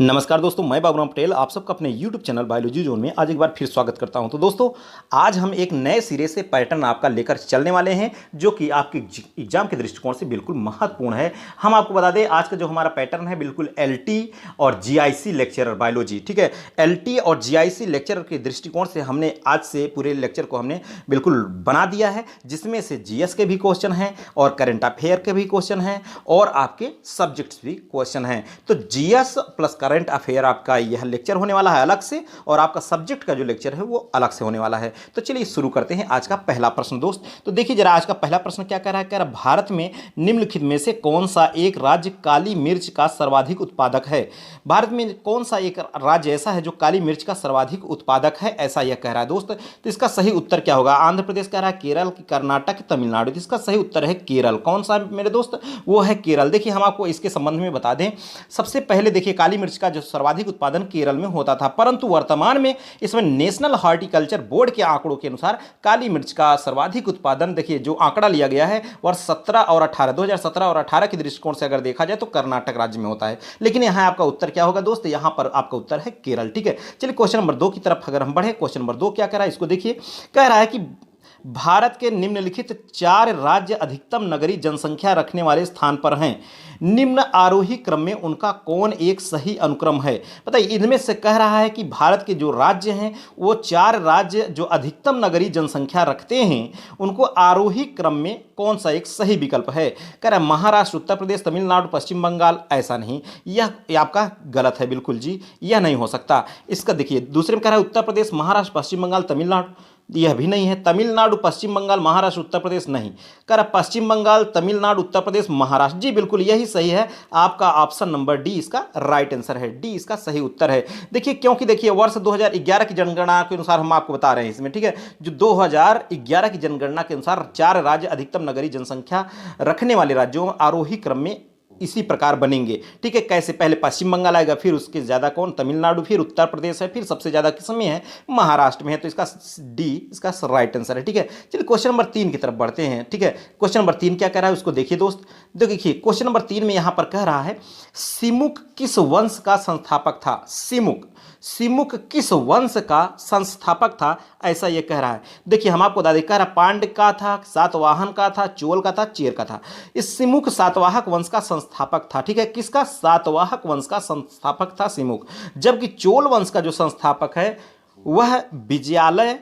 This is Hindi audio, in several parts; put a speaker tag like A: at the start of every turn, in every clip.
A: नमस्कार दोस्तों, मैं बाबूराम पटेल आप सबका अपने YouTube चैनल बायोलॉजी जोन में आज एक बार फिर स्वागत करता हूं। तो दोस्तों, आज हम एक नए सिरे से पैटर्न आपका लेकर चलने वाले हैं जो कि आपके एग्जाम के दृष्टिकोण से बिल्कुल महत्वपूर्ण है। हम आपको बता दें, आज का जो हमारा पैटर्न है बिल्कुल LT और GIC लेक्चरर बायोलॉजी, ठीक है। LT और GIC लेक्चरर के दृष्टिकोण से हमने आज से पूरे लेक्चर को हमने बिल्कुल बना दिया है, जिसमें से GS के भी क्वेश्चन हैं और करंट अफेयर के भी क्वेश्चन हैं और आपके सब्जेक्ट्स भी क्वेश्चन हैं। तो GS प्लस करंट अफेयर आपका यह लेक्चर होने वाला है अलग से, और आपका सब्जेक्ट का जो लेक्चर है वो अलग से होने वाला है। तो चलिए शुरू करते हैं आज का पहला प्रश्न। दोस्त, तो देखिए जरा, आज का पहला प्रश्न क्या कह रहा है। कह रहा है, भारत में निम्नलिखित में से कौन सा एक राज्य काली मिर्च का सर्वाधिक उत्पादक है। भारत में कौन सा एक राज्य ऐसा है जो काली मिर्च का सर्वाधिक उत्पादक है, ऐसा यह कह रहा है। दोस्त, तो इसका सही उत्तर क्या होगा। आंध्र प्रदेश कह रहा है, केरल, कर्नाटक, तमिलनाडु। तो इसका सही उत्तर है केरल। कौन सा मेरे दोस्त, वो है केरल। देखिए, हम आपको इसके संबंध में बता दें, सबसे पहले देखिए काली मिर्च का जो सर्वाधिक उत्पादन केरल में होता था, परंतु वर्तमान में इसमें नेशनल हॉर्टिकल्चर बोर्ड के आंकड़ों के अनुसार काली मिर्च का सर्वाधिक उत्पादन, देखिए जो आंकड़ा लिया गया है वर्ष 17 और 18, 2017 और 18 के दृष्टिकोण से अगर देखा जाए तो कर्नाटक राज्य में होता है। लेकिन यहां आपका उत्तर क्या होगा दोस्त, यहां पर आपका उत्तर है केरल, ठीक है। चलिए क्वेश्चन नंबर 2 की तरफ अगर हम बढ़े, क्वेश्चन नंबर 2 क्या कह रहा है, इसको देखिए। कह रहा है कि भारत के निम्नलिखित 4 राज्य अधिकतम नगरीय जनसंख्या रखने वाले स्थान पर हैं। निम्न आरोही क्रम में उनका कौन एक सही अनुक्रम है। पता है, इनमें से कह रहा है कि भारत के जो राज्य हैं वो 4 राज्य जो अधिकतम नगरीय जनसंख्या रखते हैं, उनको आरोही क्रम में कौन सा एक सही विकल्प है। कह रहा है महाराष्ट्र, उत्तर प्रदेश, तमिलनाडु, पश्चिम बंगाल। ऐसा नहीं, यह आपका गलत है बिल्कुल जी, यह नहीं हो सकता। इसका देखिए दूसरे में कह रहा है उत्तर प्रदेश, महाराष्ट्र, पश्चिम बंगाल, तमिलनाडु। यह भी नहीं है। तमिलनाडु, पश्चिम बंगाल, महाराष्ट्र, उत्तर प्रदेश नहीं। कह रहा पश्चिम बंगाल, तमिलनाडु, उत्तर प्रदेश, महाराष्ट्र। जी बिल्कुल यही सही है। आपका ऑप्शन नंबर डी इसका राइट आंसर है। डी इसका सही उत्तर है। देखिए, क्योंकि देखिए वर्ष 2011 की जनगणना के अनुसार हम आपको बता रहे हैं इसमें, ठीक है। जो 2011 की जनगणना के अनुसार 4 राज्य अधिकतम नगरीय जनसंख्या रखने वाले राज्यों में आरोही क्रम में इसी प्रकार बनेंगे, ठीक है। कैसे, पहले पश्चिम बंगाल आएगा, फिर उसके ज़्यादा कौन, तमिलनाडु, फिर उत्तर प्रदेश है, फिर सबसे ज़्यादा किस में है, महाराष्ट्र में है। तो इसका डी इसका राइट आंसर है, ठीक है। चलिए क्वेश्चन नंबर 3 की तरफ बढ़ते हैं, ठीक है। क्वेश्चन नंबर 3 क्या कह रहा है उसको देखिए दोस्त। देखिए क्वेश्चन नंबर 3 में यहाँ पर कह रहा है, सिमुक किस वंश का संस्थापक था। सिमुक किस वंश का संस्थापक था, ऐसा ये कह रहा है। देखिए हम आपको बता दें, कह रहा पांड्य का था, सातवाहन का था, चोल का था, चेर का था। इस सिमुक सातवाहक वंश का संस्थापक था, ठीक है। किसका, सातवाहक वंश का संस्थापक था सिमुक। जबकि चोल वंश का जो संस्थापक है वह विजयालय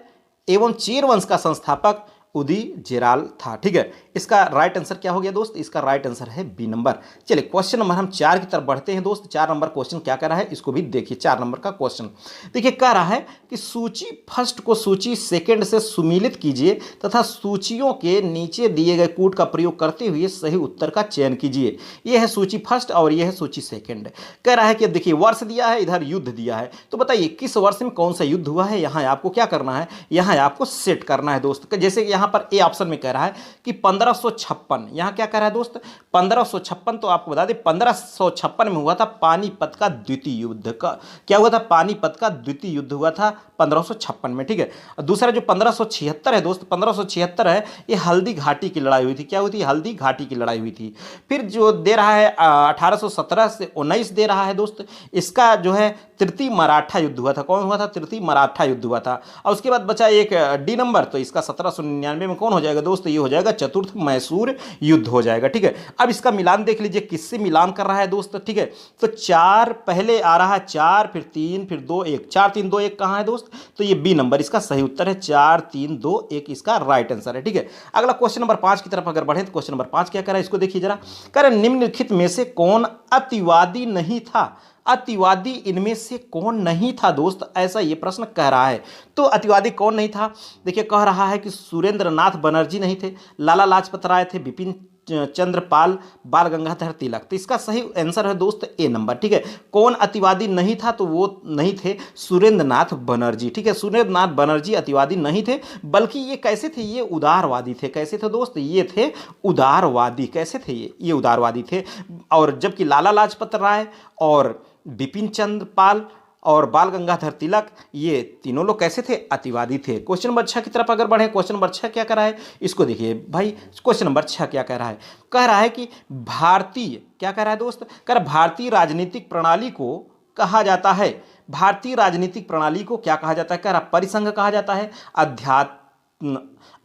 A: एवं चेर वंश का संस्थापक उदयजेराल था, ठीक है। इसका राइट आंसर क्या हो गया दोस्त, इसका राइट आंसर है बी नंबर। चलिए क्वेश्चन नंबर हम 4 की तरफ बढ़ते हैं दोस्त। 4 नंबर क्वेश्चन क्या कह रहा है, इसको भी देखिए। 4 नंबर का क्वेश्चन देखिए, कह रहा है कि सूची फर्स्ट को सूची सेकंड से सुमीलित कीजिए तथा सूचियों के नीचे दिए गए कूट का प्रयोग करते हुए सही उत्तर का चयन कीजिए। यह है सूची फर्स्ट और यह है सूची सेकंड। कह रहा है कि अब देखिए वर्ष दिया है, इधर युद्ध दिया है, तो बताइए किस वर्ष में कौन सा युद्ध हुआ है। यहाँ आपको क्या करना है, यहाँ आपको सेट करना है दोस्त। जैसे यहाँ पर ए ऑप्शन में कह रहा है कि 1556, यहाँ क्या कह रहा है दोस्त, 1556। तो आपको बता दें 1556 में हुआ था पानीपत का द्वितीय युद्ध का। क्या हुआ था, पानीपत का द्वितीय युद्ध हुआ था 1556 में, ठीक है। दूसरा जो 1576 है दोस्त, 1576 है, ये हल्दी घाटी की लड़ाई हुई थी। क्या हुई थी, हल्दी घाटी की लड़ाई हुई थी। फिर जो दे रहा है 1817 से 19 दे रहा है दोस्त, इसका जो है तृतीय मराठा युद्ध हुआ था। कौन हुआ था, तृतीय मराठा युद्ध हुआ था। और उसके बाद बचा एक डी नंबर, तो इसका 1799 में कौन हो जाएगा दोस्त, ये हो जाएगा चतुर्थ मैसूर युद्ध हो जाएगा, ठीक है। अब इसका मिलान देख लीजिए, किससे मिलान कर रहा है दोस्त, ठीक है। तो 4 पहले आ रहा है, 4 फिर 3 फिर 2 1, 4 3 2 1 कहाँ है दोस्त, तो ये बी नंबर इसका सही उत्तर है। 4 3 2 1 इसका राइट आंसर है, ठीक है। अगला क्वेश्चन नंबर 5 की तरफ अगर बढ़े तो क्वेश्चन नंबर 5 क्या कर रहा है, इसको देखिए जरा। कह रहा है निम्नलिखित में से कौन अतिवादी नहीं था। अतिवादी इनमें से कौन नहीं था दोस्त, ऐसा ये प्रश्न कह रहा है। तो अतिवादी कौन नहीं था, देखिए कह रहा है कि सुरेंद्र नाथ बनर्जी नहीं थे, लाला लाजपत राय थे, बिपिन चंद्र पाल, बाल गंगाधर तिलक। तो इसका सही आंसर है दोस्त ए नंबर, ठीक है। कौन अतिवादी नहीं था, तो वो नहीं थे सुरेंद्र नाथ बनर्जी, ठीक है। सुरेंद्र नाथ बनर्जी अतिवादी नहीं थे, बल्कि ये कैसे थे, ये उदारवादी थे। कैसे थे दोस्त, ये थे उदारवादी। कैसे थे ये उदारवादी थे। और जबकि लाला लाजपत राय और बिपिन चंद्र पाल और बाल गंगाधर तिलक, ये तीनों लोग कैसे थे, अतिवादी थे। क्वेश्चन नंबर 6 की तरफ अगर बढ़े, क्वेश्चन नंबर 6 क्या कर रहा है, इसको देखिए भाई। क्वेश्चन नंबर 6 क्या कह रहा है, कह रहा है कि भारतीय, क्या कह रहा है दोस्त, कह रहा भारतीय राजनीतिक प्रणाली को कहा जाता है? भारतीय राजनीतिक प्रणाली को क्या कहा जाता है? कह रहा परिसंघ कहा जाता है,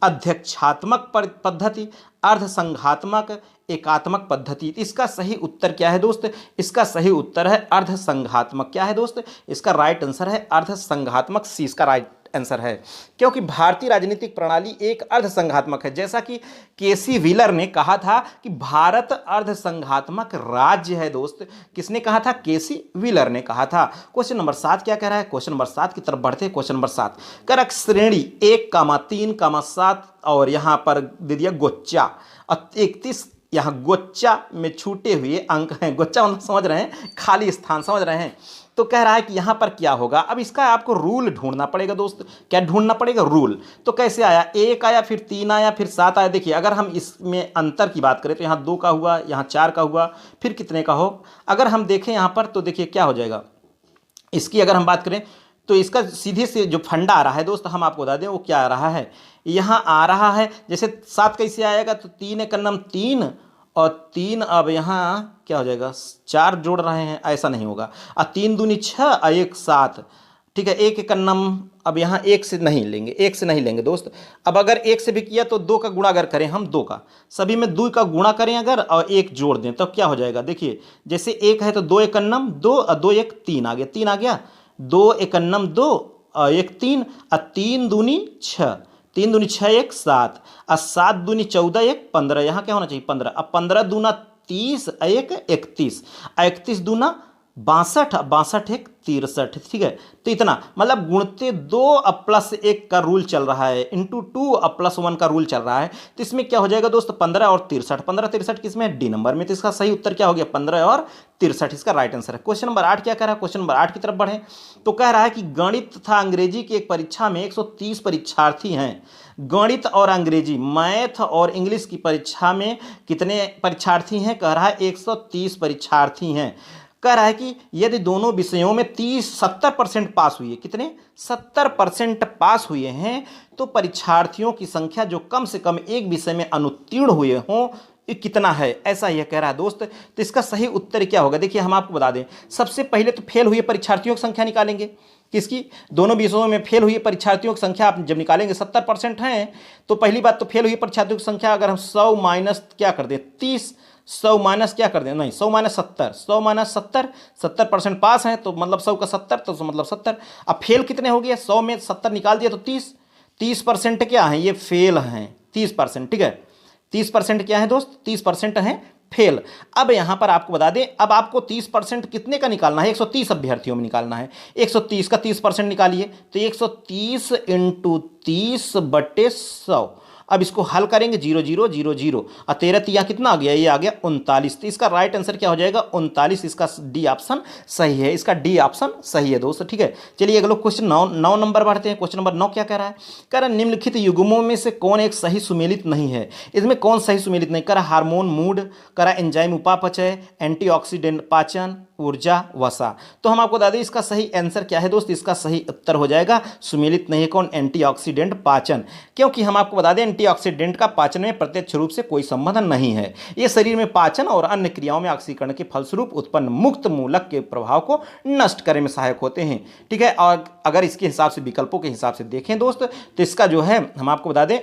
A: अध्यक्षात्मक पद्धति, अर्धसंघात्मक, एकात्मक पद्धति। इसका सही उत्तर क्या है दोस्त? इसका सही उत्तर है अर्धसंघात्मक। क्या है दोस्त? इसका राइट आंसर है अर्धसंघात्मक। सी इसका राइट आंसर है, क्योंकि भारतीय राजनीतिक प्रणाली एक अर्धसंघात्मक है। जैसा कि केसी व्हीलर ने कहा था कि भारत अर्धसंघात्मक राज्य है दोस्त। किसने कहा था? केसी व्हीलर ने कहा था। क्वेश्चन नंबर 7 क्या कह रहा है? क्वेश्चन नंबर 7 की तरफ बढ़ते हैं। क्वेश्चन नंबर 7 करक श्रेणी 1,3,7 और यहां पर दे दिया गोच्चा 31। यहां गोच्चा में छूटे हुए अंक हैं। गोच्चा मतलब समझ रहे हैं, खाली स्थान समझ रहे हैं। तो कह रहा है कि यहां पर क्या होगा? अब इसका आपको रूल ढूंढना पड़ेगा दोस्त। क्या ढूंढना पड़ेगा? रूल। तो कैसे आया? 1 आया, फिर 3 आया, फिर 7 आया। देखिए अगर हम इसमें अंतर की बात करें तो यहाँ 2 का हुआ, यहाँ 4 का हुआ, फिर कितने का हो? अगर हम देखें यहाँ पर तो देखिए क्या हो जाएगा। इसकी अगर हम बात करें तो इसका सीधे से जो फंडा आ रहा है दोस्त, हम आपको बता दें वो क्या आ रहा है। यहाँ आ रहा है जैसे 7 कैसे आएगा? तो 3 एक नम 3 और 3, अब यहाँ क्या हो जाएगा? 4 जोड़ रहे हैं, ऐसा नहीं होगा। 3 दूनी 6 और 1 7। ठीक है, 1 एक नम, अब यहाँ 1 से नहीं लेंगे, 1 से नहीं लेंगे दोस्त। अब अगर 1 से भी किया तो 2 का गुणा अगर करें हम, 2 का सभी में 2 का गुणा करें अगर और 1 जोड़ दें तो क्या हो जाएगा? देखिए जैसे 1 है तो 2 एक नम 2 और 2 1 3 आ गया, 3 आ गया। 2 एक नम 2 और 1 3 और 3 दूनी 6, 3 दूनी 6 1 7 और 7 दूनी 14 1 15। यहाँ क्या होना चाहिए? 15। अब 15 दूना 30 1 31, 31 दूना 62, 62 1 63। ठीक है, तो इतना मतलब गुणते 2 अब प्लस 1 का रूल चल रहा है, इंटू 2 अब प्लस 1 का रूल चल रहा है। तो इसमें क्या हो जाएगा दोस्त? 15 और 63। 15 63 किसमें? डी नंबर में। तो इसका सही उत्तर क्या हो गया? 15 और 63 इसका राइट आंसर है। क्वेश्चन नंबर 8 क्या कह रहा है? क्वेश्चन नंबर 8 की तरफ बढ़े तो कह रहा है कि गणित तथा अंग्रेजी की एक परीक्षा में 130 परीक्षार्थी हैं। गणित और अंग्रेजी, मैथ और इंग्लिश की परीक्षा में कितने परीक्षार्थी हैं? कह रहा है 130 परीक्षार्थी हैं। कह रहा है कि यदि दोनों विषयों में 70% पास हुए, कितने? 70% पास हुए हैं, तो परीक्षार्थियों की संख्या जो कम से कम एक विषय में अनुत्तीर्ण हुए हों कितना है? ऐसा यह कह रहा है दोस्त। तो इसका सही उत्तर क्या होगा? देखिए हम आपको बता दें, सबसे पहले तो फेल हुए परीक्षार्थियों की संख्या निकालेंगे। किसकी? दोनों विषयों में फेल हुए परीक्षार्थियों की संख्या आप जब निकालेंगे 70% हैं, तो पहली बात तो फेल हुए परीक्षार्थियों की संख्या अगर हम 100 माइनस क्या कर दें? 30। 100 माइनस क्या कर दें? नहीं, 100 माइनस 70, 100 माइनस 70, 70% पास हैं तो मतलब 100 का 70 तो मतलब 70। अब फेल कितने हो गए? 100 में 70 निकाल दिया तो 30। 30% क्या है? ये फेल हैं 30%। ठीक है, 30% क्या है दोस्त? 30% हैं फेल। अब यहां पर आपको बता दें, अब आपको 30% कितने का निकालना है? 130 अभ्यर्थियों में निकालना है। 130 का 30% निकालिए तो 130 इंटू 30/100। अब इसको हल करेंगे 0 0 0 0 और 13 तिया कितना आ गया? ये आ गया 39। तो इसका राइट आंसर क्या हो जाएगा? 39। इसका डी ऑप्शन सही है। इसका डी ऑप्शन सही है दोस्तों। ठीक है, चलिए अगला क्वेश्चन 9 नंबर बढ़ते हैं। क्वेश्चन नंबर 9 क्या कह रहा है? कह रहा है निम्नलिखित युग्मों में से कौन एक सही सुमेलित नहीं है? इसमें कौन सही सुमेलित नहीं? कह रहा हार्मोन मूड, कह रहा एंजाइम उपापचय, एंटीऑक्सीडेंट पाचन, ऊर्जा, वसा। तो हम आपको बता दें इसका सही आंसर क्या है दोस्त? इसका सही उत्तर हो जाएगा सुमेलित नहीं है कौन? एंटीऑक्सीडेंट पाचन। क्योंकि हम आपको बता दें एंटीऑक्सीडेंट का पाचन में प्रत्यक्ष रूप से कोई संबंध नहीं है। ये शरीर में पाचन और अन्य क्रियाओं में ऑक्सीकरण के फलस्वरूप उत्पन्न मुक्त मूलक के प्रभाव को नष्ट करने में सहायक होते हैं। ठीक है, और अगर इसके हिसाब से विकल्पों के हिसाब से देखें दोस्त तो इसका जो है हम आपको बता दें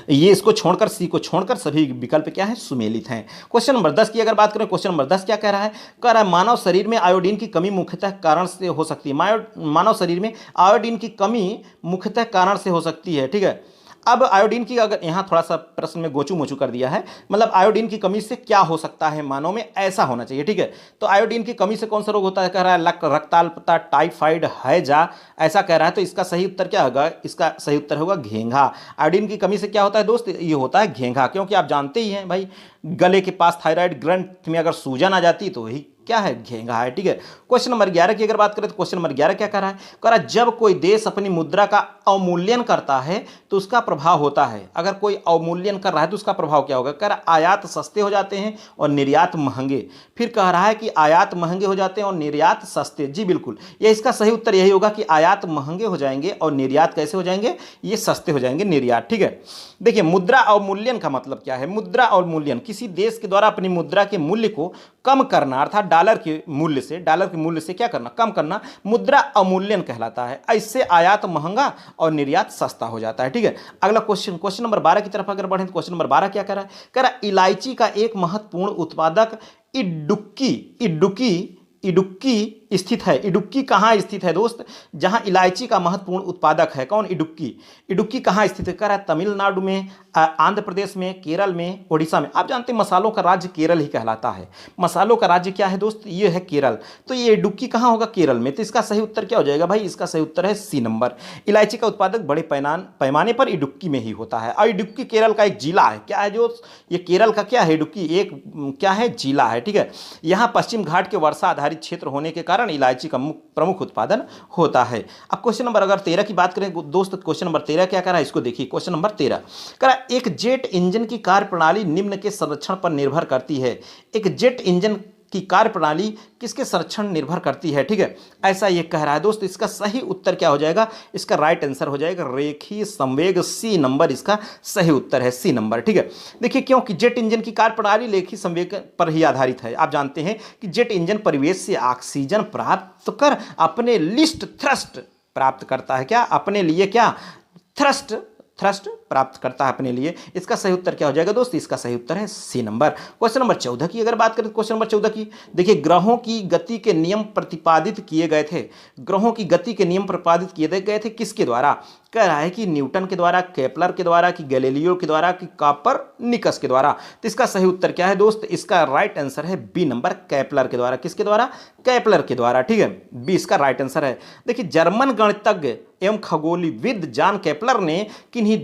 A: ये इसको छोड़कर, सी को छोड़कर सभी विकल्प क्या है? सुमेलित हैं। क्वेश्चन नंबर 10 की अगर बात करें, क्वेश्चन नंबर 10 क्या कह रहा है? कह रहा है मानव शरीर में आयोडीन की कमी मुख्यतः कारण से हो सकती है। मानव शरीर में आयोडीन की कमी मुख्यतः कारण से हो सकती है। ठीक है, अब आयोडीन की अगर यहाँ थोड़ा सा प्रश्न में गोचू मोचू कर दिया है, मतलब आयोडीन की कमी से क्या हो सकता है मानव में, ऐसा होना चाहिए। ठीक है, तो आयोडीन की कमी से कौन सा रोग होता है? कह रहा है रक्ताल्पता, टाइफाइड, हैजा, ऐसा कह रहा है। तो इसका सही उत्तर क्या होगा? इसका सही उत्तर होगा घेंघा। आयोडीन की कमी से क्या होता है दोस्त? ये होता है घेंघा, क्योंकि आप जानते ही हैं भाई गले के पास थायराइड ग्रंथि में अगर सूजन आ जाती तो वही क्या है? घेंघा है। ठीक है, क्वेश्चन नंबर 11 की अगर बात करें तो क्वेश्चन नंबर 11 क्या कह रहा है? कह रहा है जब कोई देश अपनी मुद्रा का अवमूल्यन करता है तो उसका प्रभाव होता है। अगर कोई अवमूल्यन कर रहा है तो उसका प्रभाव क्या होगा? कह रहा है आयात सस्ते हो जाते हैं और निर्यात महंगे। फिर कह रहा है कि आयात महंगे हो जाते हैं और निर्यात सस्ते। जी बिल्कुल, ये इसका सही उत्तर यही होगा कि आयात महंगे हो जाएंगे और निर्यात कैसे हो जाएंगे? ये सस्ते हो जाएंगे, निर्यात। ठीक है, देखिए मुद्रा अवमूल्यन का मतलब क्या है? मुद्रा अवमूल्यन किसी देश के द्वारा अपनी मुद्रा के मूल्य को कम करना, अर्थात डॉलर के मूल्य से क्या करना, कम करना, मुद्रा अवमूल्यन कहलाता है। इससे आयात महंगा और निर्यात सस्ता हो जाता है। ठीक है, अगला क्वेश्चन नंबर 12 की तरफ अगर बढ़ें तो क्वेश्चन नंबर 12 क्या कह रहा है, कह रहा है इलायची का एक महत्वपूर्ण उत्पादक इडुक्की स्थित है। इडुक्की कहाँ स्थित है दोस्त, जहां इलायची का महत्वपूर्ण उत्पादक है कौन, इडुक्की कहाँ स्थित है, कह रहा है तमिलनाडु में, आंध्र प्रदेश में, केरल में, उड़ीसा में। आप जानते हैं मसालों का राज्य केरल ही कहलाता है। मसालों का राज्य क्या है दोस्त, ये है केरल। तो ये इडुक्की कहाँ होगा, केरल में। तो इसका सही उत्तर क्या हो जाएगा भाई, इसका सही उत्तर है सी नंबर। इलायची का उत्पादक बड़े पैमाने पर इडुक्की में ही होता है। और इडुक्की केरल का एक जिला है। क्या है जो ये केरल का क्या है, इडुक्की एक क्या है, जिला है। ठीक है, यहाँ पश्चिम घाट के वर्षा आधारित क्षेत्र होने के कारण इलायची का प्रमुख उत्पादन होता है। अब क्वेश्चन नंबर अगर 13 की बात करें दोस्त, क्वेश्चन नंबर 13 क्या कर रहा है, इसको देखिए। क्वेश्चन नंबर 13 कह रहा है एक जेट इंजन की कार्यप्रणाली निम्न के संरक्षण पर निर्भर करती है। एक जेट इंजन की कार्यप्रणाली किसके संरक्षण निर्भर करती है। ठीक है, ऐसा ये कह रहा है दोस्त। इसका सही उत्तर क्या हो जाएगा, इसका राइट आंसर हो जाएगा रेखीय संवेग, सी नंबर इसका सही उत्तर है, सी नंबर। ठीक है, देखिए क्योंकि जेट इंजन की कार्यप्रणाली रेखीय संवेग पर ही आधारित है। आप जानते हैं कि जेट इंजन परिवेश से ऑक्सीजन प्राप्त कर अपने लिस्ट थ्रस्ट प्राप्त करता है। क्या, अपने लिए क्या, थ्रस्ट प्राप्त करता है अपने लिए। इसका सही उत्तर क्या हो जाएगा दोस्त, इसका सही उत्तर है सी नंबर। क्वेश्चन नंबर 14 की अगर बात करें, क्वेश्चन नंबर 14 की देखिए, ग्रहों की गति के नियम प्रतिपादित किए गए थे। ग्रहों की गति के नियम प्रतिपादित किए गए थे किसके द्वारा, कह रहा है कि न्यूटन के द्वारा, केपलर के द्वारा, कि गैलीलियो के द्वारा, कि कोपरनिकस के द्वारा। तो इसका सही उत्तर क्या है दोस्त, इसका राइट आंसर है बी नंबर, केपलर के द्वारा। किसके द्वारा, केपलर के द्वारा। ठीक है, बी इसका राइट आंसर है। देखिए जर्मन गणितज्ञ एवं खगोलविद जॉन केपलर ने किन्हीं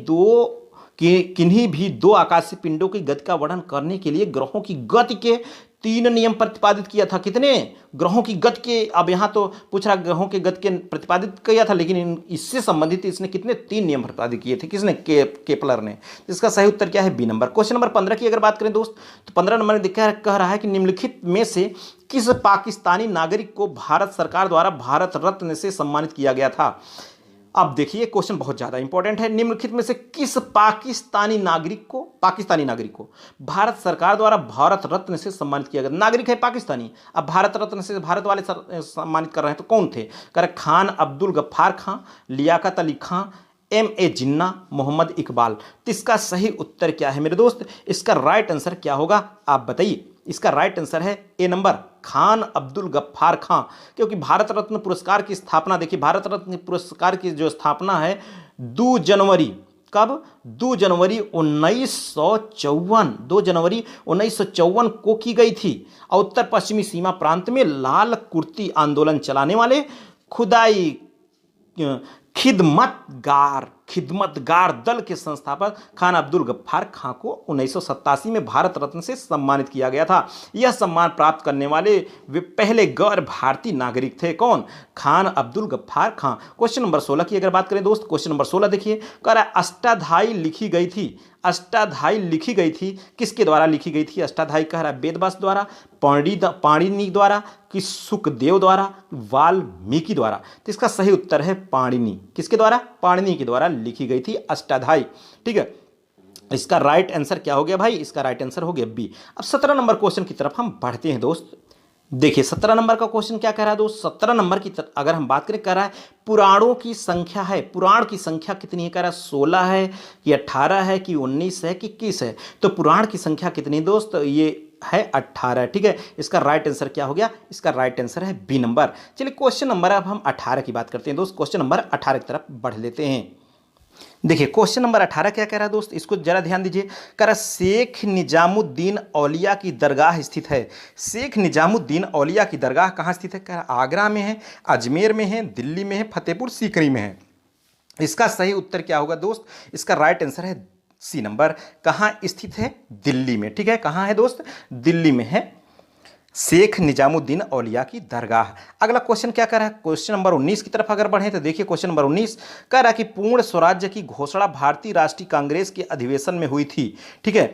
A: भी दो आकाशीय पिंडों की गति का वर्णन करने के लिए ग्रहों की गति के 3 नियम प्रतिपादित किया था। कितने ग्रहों की गति के, अब यहाँ तो पूछ रहा ग्रहों की गति के प्रतिपादित किया था, लेकिन इससे संबंधित इसने कितने 3 नियम प्रतिपादित किए थे, किसने, केपलर ने। इसका सही उत्तर क्या है, बी नंबर। क्वेश्चन नंबर 15 की अगर बात करें दोस्त, तो 15 नंबर में कह रहा है कि निम्नलिखित में से किस पाकिस्तानी नागरिक को भारत सरकार द्वारा भारत रत्न से सम्मानित किया गया था। अब देखिए क्वेश्चन बहुत ज्यादा इंपॉर्टेंट है। निम्नलिखित में से किस पाकिस्तानी नागरिक को भारत सरकार द्वारा भारत रत्न से सम्मानित किया गया। नागरिक है पाकिस्तानी, अब भारत रत्न से भारत वाले सम्मानित कर रहे हैं, तो कौन थे, कर खान अब्दुल गफ्फार खां, लियाकत अली खां, M.A. जिन्ना, मोहम्मद इकबाल। तो इसका सही उत्तर क्या है मेरे दोस्त, इसका राइट आंसर क्या होगा आप बताइए। इसका राइट आंसर है ए नंबर, खान अब्दुल गफ्फार खां। क्योंकि भारत रत्न पुरस्कार की स्थापना, देखिए भारत रत्न पुरस्कार की जो स्थापना है 2 जनवरी, कब, 2 जनवरी 1954 को की गई थी। और उत्तर पश्चिमी सीमा प्रांत में लाल कुर्ती आंदोलन चलाने वाले खुदाई खिदमतगार दल के संस्थापक खान अब्दुल गफ्फार खां को 1987 में भारत रत्न से सम्मानित किया गया था। यह सम्मान प्राप्त करने वाले वे पहले गैर भारतीय नागरिक थे। कौन, खान अब्दुल गफ्फार खां। क्वेश्चन नंबर 16 की अगर बात करें दोस्त, क्वेश्चन नंबर 16 देखिए, कह रहा है अष्टाध्यायी लिखी गई थी, किसके द्वारा लिखी गई थी अष्टाध्यायी, कह रहा है वेदव्यास द्वारा, पाणिनि द्वारा, कि सुखदेव द्वारा, वाल्मीकि द्वारा। तो इसका सही उत्तर है पाणिनि। किसके द्वारा, पाणिनि के द्वारा लिखी गई थी अष्टाध्यायी। ठीक है, इसका राइट आंसर क्या हो गया भाई, इसका राइट आंसर हो गया बी। अब 17 नंबर क्वेश्चन की तरफ हम बढ़ते हैं दोस्त। देखिए 17 नंबर का क्वेश्चन क्या कह रहा है दोस्त, 17 नंबर की अगर हम बात करें, कह रहा है पुराणों की संख्या है, पुराण की संख्या कितनी है, कह रहा है 16 है कि 18 है कि 19 है कि 21 है। तो पुराण की संख्या कितनी दोस्त, ये है 18। ठीक है, इसका राइट आंसर क्या हो गया, इसका राइट आंसर है बी नंबर। चलिए क्वेश्चन नंबर अब हम 18 की बात करते हैं दोस्त। क्वेश्चन नंबर 18 की तरफ बढ़ लेते हैं। देखिए क्वेश्चन नंबर 18 क्या कह रहा है दोस्त, इसको जरा ध्यान दीजिए। कह रहा शेख निजामुद्दीन औलिया की दरगाह स्थित है। शेख निजामुद्दीन औलिया की दरगाह कहाँ स्थित है, कह रहा आगरा में है, अजमेर में है, दिल्ली में है, फतेहपुर सीकरी में है। इसका सही उत्तर क्या होगा दोस्त, इसका राइट आंसर है सी नंबर। कहाँ स्थित है, दिल्ली में। ठीक है, कहाँ है दोस्त, दिल्ली में है शेख निजामुद्दीन औलिया की दरगाह। अगला क्वेश्चन क्या कर रहा है, क्वेश्चन नंबर 19 की तरफ अगर बढ़े तो देखिए क्वेश्चन नंबर 19 कह रहा है कि पूर्ण स्वराज्य की घोषणा भारतीय राष्ट्रीय कांग्रेस के अधिवेशन में हुई थी। ठीक है,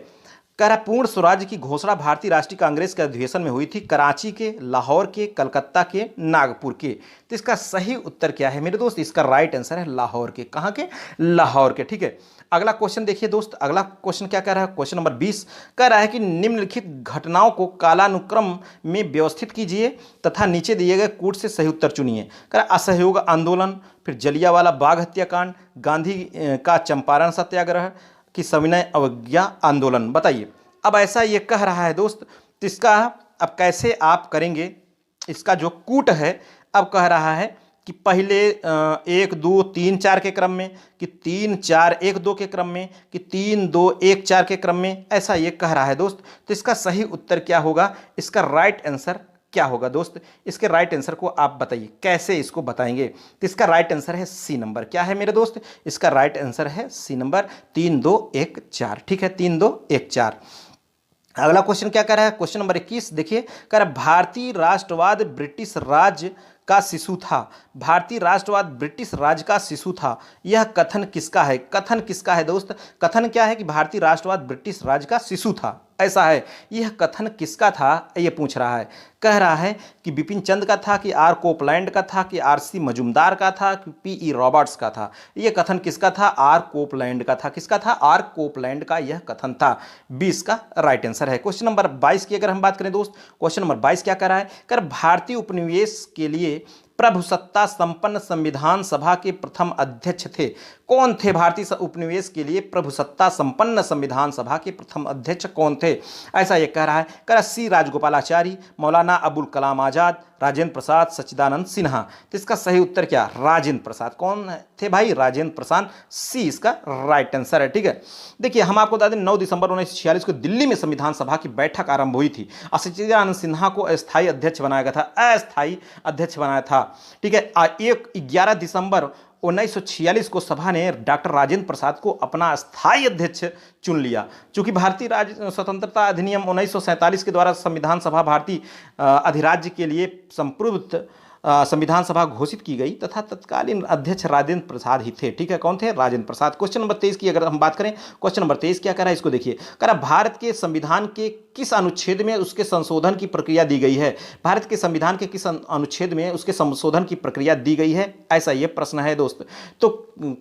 A: कह रहा पूर्ण स्वराज्य की घोषणा भारतीय राष्ट्रीय कांग्रेस के अधिवेशन में हुई थी, कराची के, लाहौर के, कलकत्ता के, नागपुर के। तो इसका सही उत्तर क्या है मेरे दोस्त? इसका राइट आंसर है लाहौर के। कहाँ के? लाहौर के। ठीक है, अगला क्वेश्चन देखिए दोस्त, अगला क्वेश्चन क्या कह रहा है? क्वेश्चन नंबर 20 कह रहा है कि निम्नलिखित घटनाओं को कालानुक्रम में व्यवस्थित कीजिए तथा नीचे दिए गए कूट से सही उत्तर चुनिए। कह रहा असहयोग आंदोलन, फिर जलियांवाला बाग हत्याकांड, गांधी का चंपारण सत्याग्रह कि सविनय अवज्ञा आंदोलन। बताइए, अब ऐसा ये कह रहा है दोस्त, तो इसका अब कैसे आप करेंगे? इसका जो कूट है अब कह रहा है कि पहले 1 2 3 4 के क्रम में, कि 3 4 1 2 के क्रम में, कि 3 2 1 4 के क्रम में, ऐसा ये कह रहा है दोस्त। तो इसका सही उत्तर क्या होगा? इसका राइट आंसर क्या होगा दोस्त? इसके राइट आंसर को आप बताइए, कैसे इसको बताएंगे? तो इसका राइट आंसर है सी नंबर। क्या है मेरे दोस्त? इसका राइट आंसर है सी नंबर, 3 2 1 4। ठीक है, 3 2 1 4। अगला क्वेश्चन क्या कर रहा है? क्वेश्चन नंबर 21 देखिए, कह रहा भारतीय राष्ट्रवाद ब्रिटिश राज का शिशु था। भारतीय राष्ट्रवाद ब्रिटिश राज का शिशु था, यह कथन किसका है? कथन किसका है दोस्त? कथन क्या है कि भारतीय राष्ट्रवाद ब्रिटिश राज का शिशु था, ऐसा है। यह कथन किसका था ये पूछ रहा है। कह रहा है कि बिपिन चंद का था, कि आर कोपलैंड का था, कि आर.सी. मजूमदार का था, कि पी.ई. रॉबर्ट्स का था। यह कथन किसका था? आर कोपलैंड का था। किसका था? आर कोपलैंड का यह कथन था। 20 का राइट आंसर है। क्वेश्चन नंबर 22 की अगर हम बात करें दोस्त, क्वेश्चन नंबर 22 क्या कर रहा है? कर भारतीय उपनिवेश के लिए प्रभुसत्ता संपन्न संविधान सभा के प्रथम अध्यक्ष थे। कौन थे भारतीय उपनिवेश के लिए प्रभुसत्ता संपन्न संविधान सभा के प्रथम अध्यक्ष कौन थे? ऐसा यह कह रहा है। कह सी राजगोपालाचारी, मौलाना अबुल कलाम आजाद, राजेंद्र प्रसाद, सच्चिदानंद सिन्हा। तो इसका सही उत्तर क्या? राजेंद्र प्रसाद। कौन थे भाई? राजेंद्र प्रसाद। सी इसका राइट आंसर है। ठीक है, देखिए हम आपको बता दें 9 दिसंबर 1946 को दिल्ली में संविधान सभा की बैठक आरंभ हुई थी और सच्चिदानंद सिन्हा को अस्थायी अध्यक्ष बनाया गया था, अस्थायी अध्यक्ष बनाया था। ठीक है, 11 दिसंबर 1946 को सभा ने डॉक्टर राजेंद्र प्रसाद को अपना स्थायी अध्यक्ष चुन लिया। चूंकि भारतीय राज्य स्वतंत्रता अधिनियम 1947 के द्वारा संविधान सभा भारतीय अधिराज्य के लिए संप्रभुत्व संविधान सभा घोषित की गई तथा तत्कालीन अध्यक्ष राजेंद्र प्रसाद ही थे। ठीक है, कौन थे? राजेंद्र प्रसाद। क्वेश्चन नंबर 23 की अगर हम बात करें, क्वेश्चन नंबर 23 क्या कह रहा है? इसको देखिए, कह रहा भारत के संविधान के किस अनुच्छेद में उसके संशोधन की प्रक्रिया दी गई है? भारत के संविधान के किस अनुच्छेद में उसके संशोधन की प्रक्रिया दी गई है? ऐसा यह प्रश्न है दोस्त। तो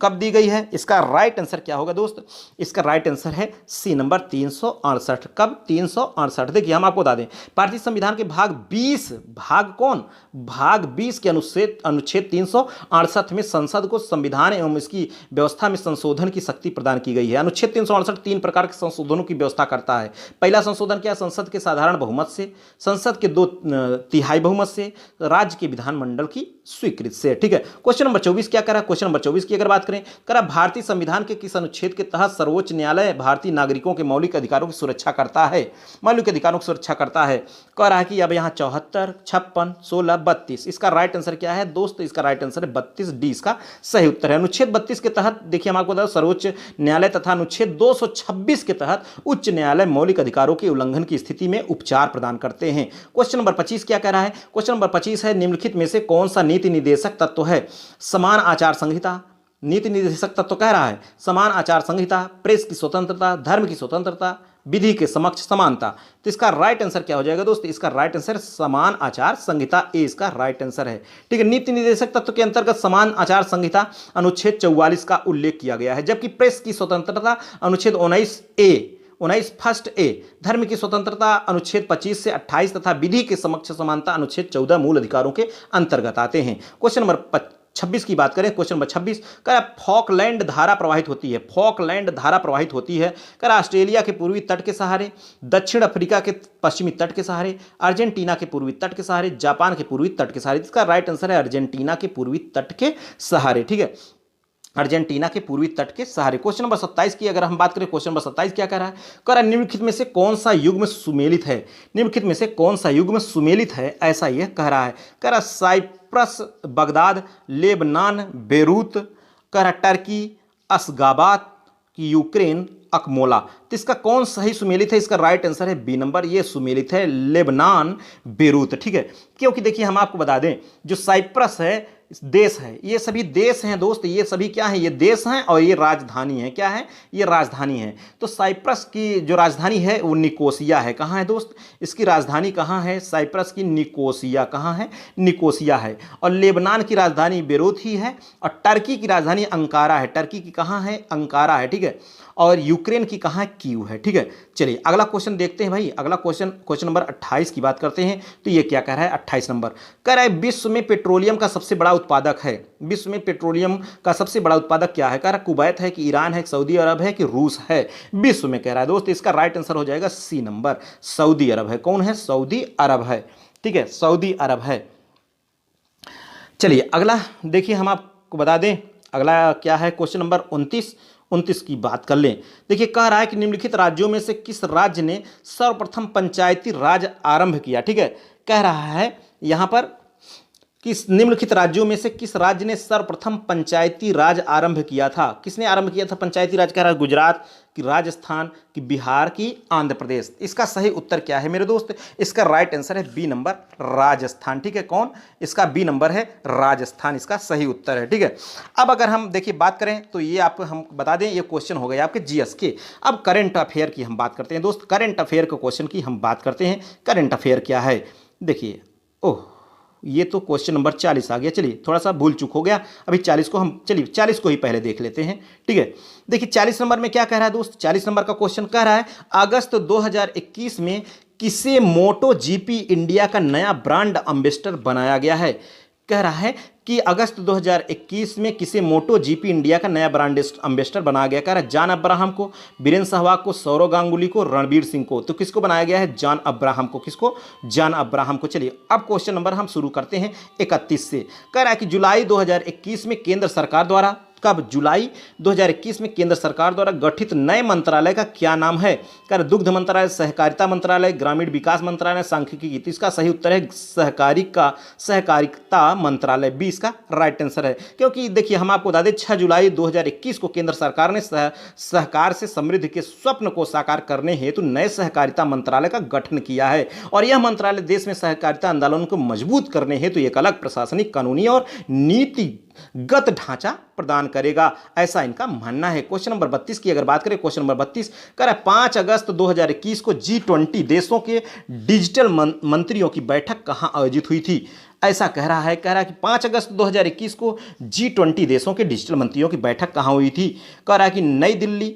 A: कब दी गई है? इसका राइट आंसर क्या होगा दोस्त? इसका राइट आंसर है सी नंबर 368। कब? 368। देखिए हम आपको बता दें, भारतीय संविधान के भाग 20, भाग कौन? भाग 20 के अनुच्छेद 368 में संसद को संविधान एवं इसकी व्यवस्था में संशोधन की शक्ति प्रदान की गई है। अनुच्छेद 368 3 प्रकार के संशोधनों की व्यवस्था करता है। पहला संशोधन क्या? संसद के साधारण बहुमत से, संसद के 2/3 बहुमत से, राज्य के विधानमंडल की स्वीकृति से। ठीक है, क्वेश्चन नंबर 24 क्या कह रहा है? क्वेश्चन नंबर 24 की अगर बात करें, कह रहा भारतीय संविधान के किस अनुच्छेद के तहत सर्वोच्च न्यायालय भारतीय नागरिकों के मौलिक अधिकारों की सुरक्षा करता है? मौलिक अधिकारों की सुरक्षा करता है। कह रहा है कि अब यहाँ 74, 56, 16, 32। इसका राइट आंसर क्या है दोस्त? इसका राइट आंसर है 32। डी इसका सही उत्तर है। अनुच्छेद 32 के तहत देखिए हम आपको बता सर्वोच्च न्यायालय तथा अनुच्छेद 226 के तहत उच्च न्यायालय मौलिक अधिकारों के उल्लंघन की स्थिति में उपचार प्रदान करते हैं। क्वेश्चन नंबर 25 क्या कह रहा है? क्वेश्चन नंबर 25 है, निम्नलिखित में से कौन सा नीति निर्देशक तत्व है? समान आचार संहिता। नीति निर्देशक तत्व कह रहा है समान आचार संहिता, प्रेस की स्वतंत्रता, धर्म की स्वतंत्रता, विधि के समक्ष समानता। तो इसका राइट आंसर क्या हो जाएगा दोस्त? इसका राइट आंसर समान आचार संहिता। ए इसका राइट आंसर है। ठीक है, नीति निर्देशक तत्व के अंतर्गत समान आचार संहिता अनुच्छेद 44 का उल्लेख किया गया है, जबकि प्रेस की स्वतंत्रता अनुच्छेद 19 फर्स्ट ए, धर्म की स्वतंत्रता अनुच्छेद 25 से 28 तथा विधि के समक्ष समानता अनुच्छेद 14 मूल अधिकारों के अंतर्गत आते हैं। क्वेश्चन नंबर 26 की बात करें, क्वेश्चन नंबर 26 का फॉकलैंड धारा प्रवाहित होती है। फॉकलैंड धारा प्रवाहित होती है कर ऑस्ट्रेलिया के पूर्वी तट के सहारे, दक्षिण अफ्रीका के पश्चिमी तट के सहारे, अर्जेंटीना के पूर्वी तट के सहारे, जापान के पूर्वी तट के सहारे। इसका राइट आंसर है अर्जेंटीना के पूर्वी तट के सहारे। ठीक है, अर्जेंटीना के पूर्वी तट के सहारे। क्वेश्चन नंबर 27 की अगर हम बात करें, क्वेश्चन नंबर 27 क्या कह रहा है? कह रहा निम्नलिखित में से कौन सा युग्म सुमेलित है? निम्नलिखित में से कौन सा युग्म सुमेलित है? ऐसा यह कह रहा है। कह रहा साइप्रस, बगदाद, लेबनान, बेरूत, कह रहा टर्की, अशगाबाद की यूक्रेन, अकमोला। तो इसका कौन सही सुमेलित है? इसका राइट आंसर है बी नंबर, ये सुमेलित है लेबनान, बेरूत। ठीक है, क्योंकि देखिए हम आपको बता दें जो साइप्रस है देश है, ये सभी देश हैं दोस्त, ये सभी क्या है, ये देश हैं और ये राजधानी है, क्या है, ये राजधानी है। तो साइप्रस की जो राजधानी है वो निकोसिया है। कहाँ है दोस्त, इसकी राजधानी कहाँ है, साइप्रस की निकोसिया, कहाँ है, निकोसिया है। और लेबनान की राजधानी बेरूत ही है, और टर्की की राजधानी अंकारा है। टर्की की कहाँ है, अंकारा है, ठीक है। और यूक्रेन की कहाँ है, कीव है, ठीक है। चलिए अगला क्वेश्चन देखते हैं भाई। अगला क्वेश्चन नंबर 28 की बात करते हैं। तो ये क्या कह रहा है, 28 नंबर कह रहा है विश्व में पेट्रोलियम का सबसे बड़ा उत्पादक है। विश्व में पेट्रोलियम का सबसे बड़ा उत्पादक क्या है, कह रहा है कुवैत है कि ईरान है, सऊदी अरब है कि रूस है। विश्व में कह रहा है दोस्त, इसका राइट आंसर हो जाएगा सी नंबर, सऊदी अरब है। कौन है, सऊदी अरब है, ठीक है, सऊदी अरब है। चलिए अगला देखिए, हम आपको बता दें अगला क्या है, क्वेश्चन नंबर 29 की बात कर लें। देखिए कह रहा है कि निम्नलिखित राज्यों में से किस राज्य ने सर्वप्रथम पंचायती राज आरंभ किया। ठीक है, कह रहा है यहां पर किस निम्नलिखित राज्यों में से किस राज्य ने सर्वप्रथम पंचायती राज आरंभ किया था। किसने आरंभ किया था पंचायती राज, कह रहा है गुजरात की, राजस्थान की, बिहार की, आंध्र प्रदेश। इसका सही उत्तर क्या है मेरे दोस्त, इसका राइट आंसर है बी नंबर, राजस्थान। ठीक है, कौन, इसका बी नंबर है राजस्थान, इसका सही उत्तर है। ठीक है, अब अगर हम देखिए बात करें तो ये आपको हम बता दें, ये क्वेश्चन हो गए आपके जीएस के। अब करंट अफेयर की हम बात करते हैं दोस्त, करंट अफेयर के क्वेश्चन की हम बात करते हैं। करंट अफेयर क्या है, देखिए, ओह ये तो क्वेश्चन नंबर 40 आ गया। चलिए थोड़ा सा भूल चूक हो गया, अभी 40 को हम, चलिए 40 को ही पहले देख लेते हैं। ठीक है, देखिए 40 नंबर में क्या कह रहा है दोस्त, 40 नंबर का क्वेश्चन कह रहा है अगस्त 2021 में किसे मोटो जीपी इंडिया का नया ब्रांड एम्बेसडर बनाया गया है। कह रहा है कि अगस्त 2021 में किसे मोटो जीपी इंडिया का नया ब्रांड एम्बेसडर बनाया गया। कह रहा है जॉन अब्राहम को, वीरेंद्र सहवाग को, सौरव गांगुली को, रणवीर सिंह को। तो किसको बनाया गया है, जॉन अब्राहम को। किसको, जॉन अब्राहम को। चलिए अब क्वेश्चन नंबर हम शुरू करते हैं 31 से। कह रहा है कि जुलाई 2021 में केंद्र सरकार द्वारा, कब, जुलाई 2021 में केंद्र सरकार द्वारा गठित नए मंत्रालय का क्या नाम है। कर दुग्ध मंत्रालय, सहकारिता मंत्रालय, ग्रामीण विकास मंत्रालय, सांख्यिकी। तो इसका सही उत्तर है सहकारिता मंत्रालय, बी इसका राइट आंसर है। क्योंकि देखिए हम आपको बता दें 6 जुलाई 2021 को केंद्र सरकार ने सहकार से समृद्धि के स्वप्न को साकार करने हेतु नए सहकारिता मंत्रालय का गठन किया है। और यह मंत्रालय देश में सहकारिता आंदोलन को मजबूत करने हेतु एक अलग प्रशासनिक, कानूनी और नीतिगत ढांचा प्रदान करेगा, ऐसा इनका मानना है। क्वेश्चन नंबर 32 की अगर बात करें, क्वेश्चन नंबर 32 कह रहा है 5 अगस्त 2021 को G20 देशों के डिजिटल मंत्रियों की बैठक कहां आयोजित हुई थी। ऐसा कह रहा है कि 5 अगस्त 2021 को G20 देशों के डिजिटल मंत्रियों की बैठक कहां हुई थी। कह रहा है कि नई दिल्ली,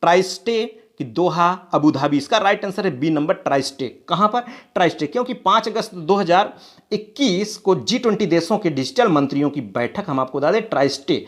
A: ट्राइस्टे कि दोहा, अबू धाबी। इसका राइट आंसर है बी नंबर, ट्राइस्टे। कहां पर, ट्राइस्टे, क्योंकि 5 अगस्त 2021 को G20 देशों के डिजिटल मंत्रियों की बैठक हम आपको बता दें ट्राइस्टे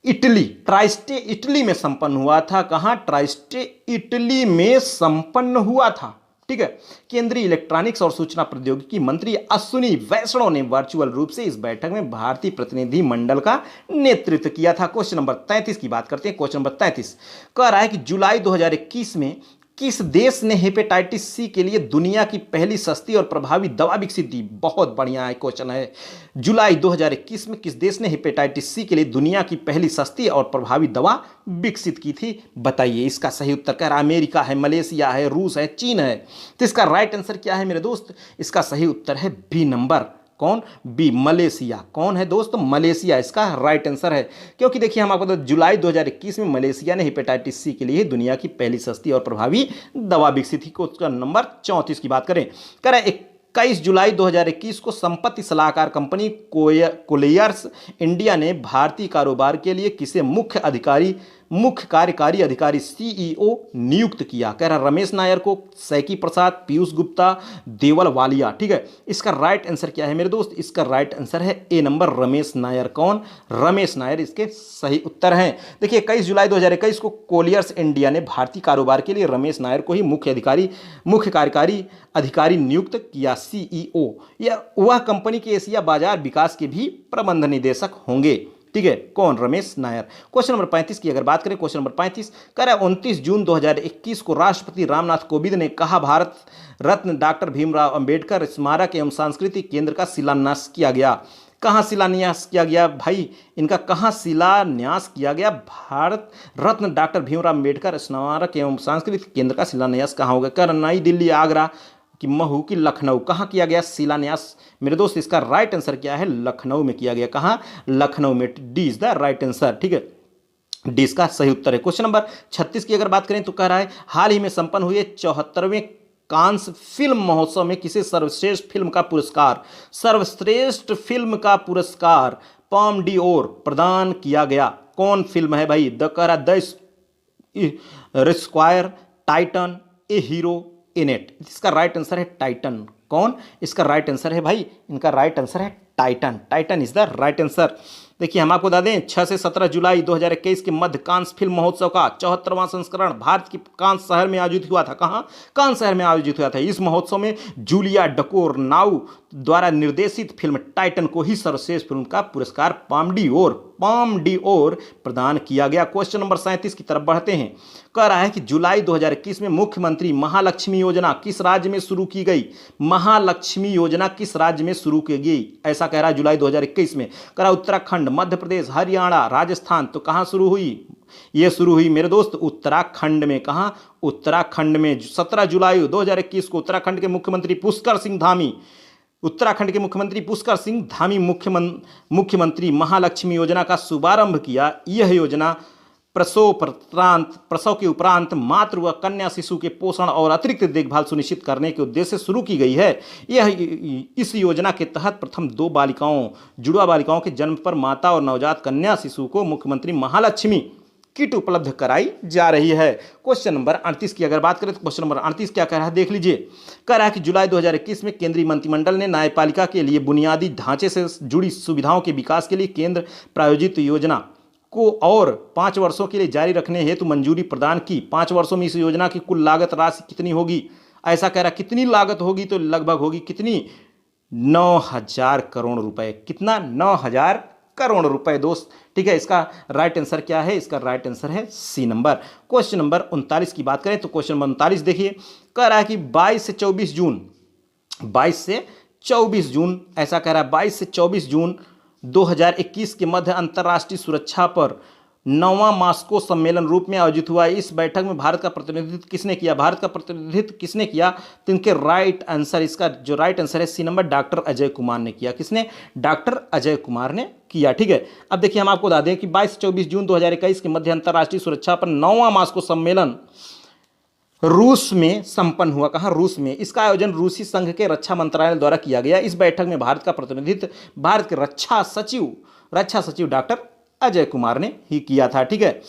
A: इटली में संपन्न हुआ था। कहां, ट्राइस्टे इटली में संपन्न हुआ था। ठीक है, केंद्रीय इलेक्ट्रॉनिक्स और सूचना प्रौद्योगिकी मंत्री अश्विनी वैष्णव ने वर्चुअल रूप से इस बैठक में भारतीय प्रतिनिधि मंडल का नेतृत्व किया था। क्वेश्चन नंबर 33 की बात करते हैं। क्वेश्चन नंबर 33 कह रहा है कि जुलाई 2021 में किस देश ने हेपेटाइटिस सी के लिए दुनिया की पहली सस्ती और प्रभावी दवा विकसित की। बहुत बढ़िया है क्वेश्चन है, जुलाई 2021 में किस देश ने हेपेटाइटिस सी के लिए दुनिया की पहली सस्ती और प्रभावी दवा विकसित की थी, बताइए। इसका सही उत्तर कह रहा है अमेरिका है, मलेशिया है, रूस है, चीन है। तो इसका राइट आंसर क्या है मेरे दोस्त, इसका सही उत्तर है बी नंबर, कौन, बी, मलेशिया। कौन है दोस्त, मलेशिया इसका राइट आंसर है। क्योंकि देखिए हम आपको तो जुलाई 2021 में मलेशिया ने हेपेटाइटिस सी के लिए दुनिया की पहली सस्ती और प्रभावी दवा विकसित की। क्वेश्चन नंबर 34 की बात करें, कह रहा है 21 जुलाई 2021 को संपत्ति सलाहकार कंपनी कोलियर्स इंडिया ने भारतीय कारोबार के लिए किसे मुख्य कार्यकारी अधिकारी सीईओ नियुक्त किया। कह रहा रमेश नायर को, सैकी प्रसाद, पीयूष गुप्ता, देवल वालिया। ठीक है, इसका राइट आंसर क्या है मेरे दोस्त, इसका राइट आंसर है ए नंबर, रमेश नायर। कौन, रमेश नायर इसके सही उत्तर हैं। देखिए 21 जुलाई 2021 को कोलियर्स इंडिया ने भारतीय कारोबार के लिए रमेश नायर को ही मुख्य कार्यकारी अधिकारी नियुक्त किया, सीईओ। यह वह कंपनी के एशिया बाजार विकास के भी प्रबंध निदेशक होंगे। ठीक है, कौन, रमेश नायर। क्वेश्चन नंबर 35 की अगर बात करें, क्वेश्चन नंबर 35 कह रहा है 29 जून 2021 को राष्ट्रपति रामनाथ कोविंद ने कहा भारत रत्न डॉक्टर भीमराव अंबेडकर स्मारक एवं सांस्कृतिक केंद्र का शिलान्यास किया गया। कहाँ शिलान्यास किया गया भाई, इनका कहाँ शिलान्यास किया गया, भारत रत्न डॉक्टर भीमराव अंबेडकर स्मारक एवं सांस्कृतिक केंद्र का शिलान्यास कहाँ होगा। कर नई दिल्ली, आगरा, कि महू कि लखनऊ, कहाँ किया गया शिलान्यास मेरे दोस्त? इसका राइट आंसर क्या है? लखनऊ में किया गया। कहाँ? लखनऊ में। D is the right answer. ठीक है, डी इसका सही उत्तर है। क्वेश्चन नंबर 36 की अगर बात करें तो कह रहा है हाल ही में संपन्न हुए 74वें कांस फिल्म महोत्सव में किसे सर्वश्रेष्ठ फिल्म का पुरस्कार, सर्वश्रेष्ठ फिल्म का पुरस्कार पाम डी ओर प्रदान किया गया? कौन फिल्म है भाई? द कह रहा the square, Titan, A hero, इनेट। इसका राइट आंसर है टाइटन। कौन? इसका राइट आंसर है भाई, इनका राइट आंसर है Titan. Titan is the right answer. देखिए हम आपको बता दें 6 से 17 जुलाई 2021 के मध्य कांस फिल्म महोत्सव का 74वां संस्करण भारत के कांस शहर में आयोजित हुआ था। कहाँ? कांस शहर में आयोजित हुआ था। इस महोत्सव में जूलिया डकोरनाउ द्वारा निर्देशित फिल्म टाइटन को ही सर्वश्रेष्ठ फिल्म का पुरस्कार पाम डी ओर प्रदान किया गया। क्वेश्चन नंबर 37 की तरफ बढ़ते हैं। कह रहा है कि जुलाई 2021 में मुख्यमंत्री महालक्ष्मी योजना किस राज्य में शुरू की गई? महालक्ष्मी योजना किस राज्य में शुरू की गई? ऐसा कह रहा है जुलाई 2021 में। कह रहा उत्तराखंड, मध्य प्रदेश, हरियाणा, राजस्थान। तो कहां शुरू हुई? यह शुरू हुई मेरे दोस्त उत्तराखंड में। कहां? उत्तराखंड में। 17 जुलाई 2021 को उत्तराखंड के मुख्यमंत्री पुष्कर सिंह धामी, उत्तराखंड के मुख्यमंत्री पुष्कर सिंह धामी मुख्यमंत्री महालक्ष्मी योजना का शुभारंभ किया। यह योजना प्रसव के उपरांत मातृ व कन्या शिशु के पोषण और अतिरिक्त देखभाल सुनिश्चित करने के उद्देश्य से शुरू की गई है। इस योजना के तहत प्रथम 2 जुड़वा बालिकाओं के जन्म पर माता और नवजात कन्या शिशु को मुख्यमंत्री महालक्ष्मी किट उपलब्ध कराई जा रही है। क्वेश्चन नंबर 38 की अगर बात करें तो क्वेश्चन नंबर 38 क्या कह रहा है देख लीजिए। कह रहा है कि जुलाई 2021 में केंद्रीय मंत्रिमंडल ने न्यायपालिका के लिए बुनियादी ढांचे से जुड़ी सुविधाओं के विकास के लिए केंद्र प्रायोजित योजना को और 5 वर्षों के लिए जारी रखने हेतु मंजूरी प्रदान की। 5 वर्षों में इस योजना की कुल लागत राशि कितनी होगी? ऐसा कह रहा है कितनी लागत होगी? तो लगभग होगी कितनी? 9,000 करोड़ रुपए। कितना? 9,000 करोड़ रुपए दोस्त। ठीक है, इसका राइट आंसर क्या है? इसका राइट आंसर है सी नंबर। क्वेश्चन नंबर 39 की बात करें तो क्वेश्चन नंबर 39 देखिए। कह रहा है कि 22 से 24 जून ऐसा कह रहा है 22 से 24 जून 2021 के मध्य अंतर्राष्ट्रीय सुरक्षा पर 9वां मास्को सम्मेलन रूप में आयोजित हुआ। इस बैठक में भारत का प्रतिनिधित्व किसने किया? भारत का प्रतिनिधित्व किसने किया? तो इनके राइट आंसर, इसका जो राइट आंसर है C number, doctor Ajay Kumar ने किया। किसने? डॉक्टर अजय कुमार ने किया। ठीक है, अब देखिए हम आपको बता दें कि 22 से 24 जून 2021 के मध्य अंतर्राष्ट्रीय सुरक्षा पर 9वां मास्को सम्मेलन रूस में संपन्न हुआ। कहाँ? रूस में। इसका आयोजन रूसी संघ के रक्षा मंत्रालय द्वारा किया गया। इस बैठक में भारत का प्रतिनिधित्व भारत के रक्षा सचिव डॉक्टर अजय कुमार ने ही किया था। ठीक है,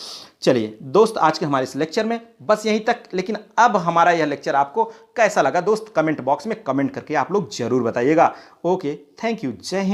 A: चलिए दोस्त आज के हमारे इस लेक्चर में बस यहीं तक। लेकिन अब हमारा यह लेक्चर आपको कैसा लगा दोस्त? कमेंट बॉक्स में कमेंट करके आप लोग जरूर बताइएगा। ओके, थैंक यू, जय हिंद।